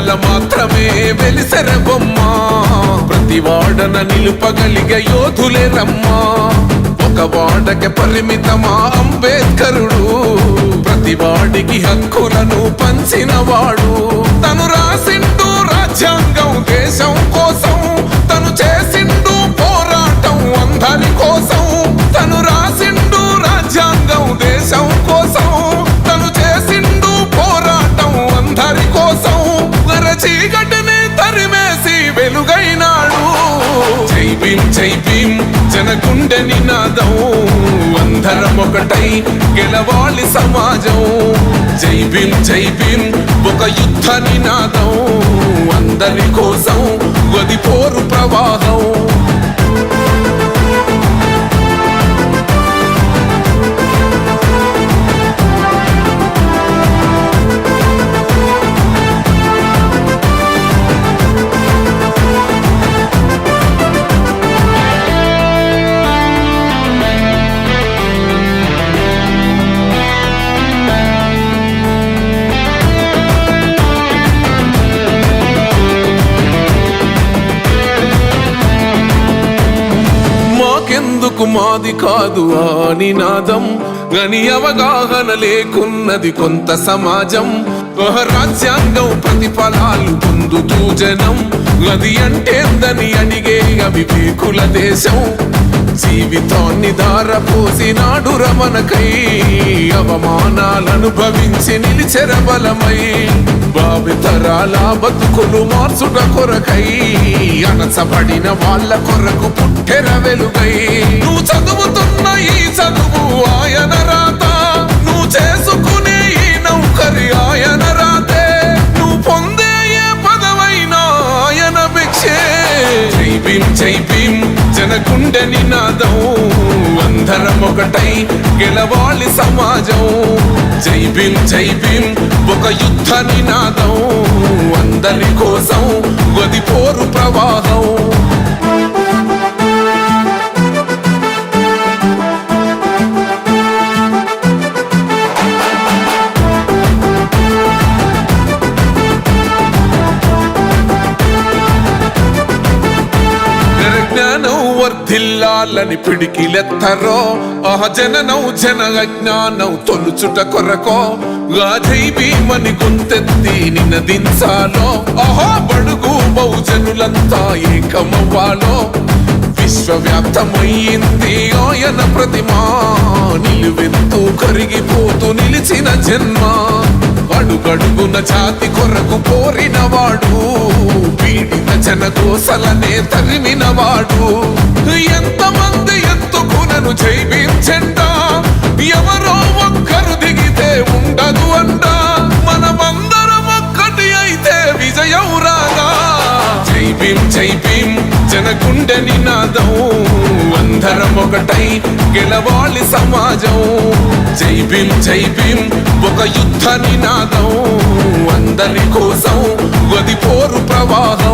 వాడల మాత్రమే వెలిసెర బొమ్మ ప్రతి వాడన నిలుపగలిగే యోధులే రమ్మా ఒక వాడకి పరిమితమా అంబేద్కరుడు ప్రతి వాడికి హక్కులను పంచిన వాడు తను రాసిండు రాజ్యాంగం దేశం కోసం తను చేసిండు పోరాటం అందరి కోసం తను రాసిండు రాజ్యాంగం దేశం కోసం తను చేసిండు పోరాటం అందరి కోసం చీకటిని తరిమేసి వెలుగైనాడు జై భీం జనగుండె నినాదం అందరం ఒకటై గెలవాలి సమాజం జై భీం ఒక యుద్ధ నినాదం అందరి కోసం గది పోరు ప్రవాహం ఎందుకు మాది కాదు ఆ నినాదం గని అవగాహన లేకున్నది కొంత సమాజం రాజ్యాంగం ప్రతిఫలాలు పొందుతూ జనం అది అంటేందని అడిగే అవివేకుల దేశం జీవితాన్ని దారపోసినాడు రమణకై అవమానాలను భవించి నిలిచెర బలమై భావితరాల బతుకులు మార్చుట కొరకై అనసబడిన వాళ్ళ కొరకు పుట్టెర వెలుగై నువ్వు చదువుతున్న ఈ చదువు ఆయన రాత నువ్వు చేసుకునే ఈ నౌకరి ఆయన రాతే నువ్వు పొందే ఏ పదవైనా ఆయన భిక్షే జై భీం జనగుండె నినాదం అందరం ఒకటై గెలవాలి సమాజం జై భీం ఒక యుద్ధ నినాదం అందరి కోసం గది పోరు ప్రవాహం వర్ధిల్లాలని పిడికిలెత్తరో జననం జన అజ్ఞానం తొలుచుట కొరకో జై భీమని గొంతెత్తి నినదించాలో బడుగు బహుజనులంతా ఏకమవ్వాలో విశ్వవ్యాప్తమయ్యింది ఆయన ప్రతిమా నిలువెత్తు కరిగిపోతూ నిలిచిన జన్మ అడుగడుగున జాతి కొరకు పోరినవాడు పీడిత జనకోసలనే తరిమినవాడు ఎంతమంది ఎత్తుకునను జై భీం జెండా ఎవరో ఒక్కరు దిగితే ఉండదు అంట మనమందరం ఒక్కటి అయితే విజయం రాగా జై భీం జనగుండె నినాదం అందరం ఒకటై గెలవాలి సమాజం జై భీం ఒక యుద్ధ నినాదం అందరి కోసం గది పోరు ప్రవాహం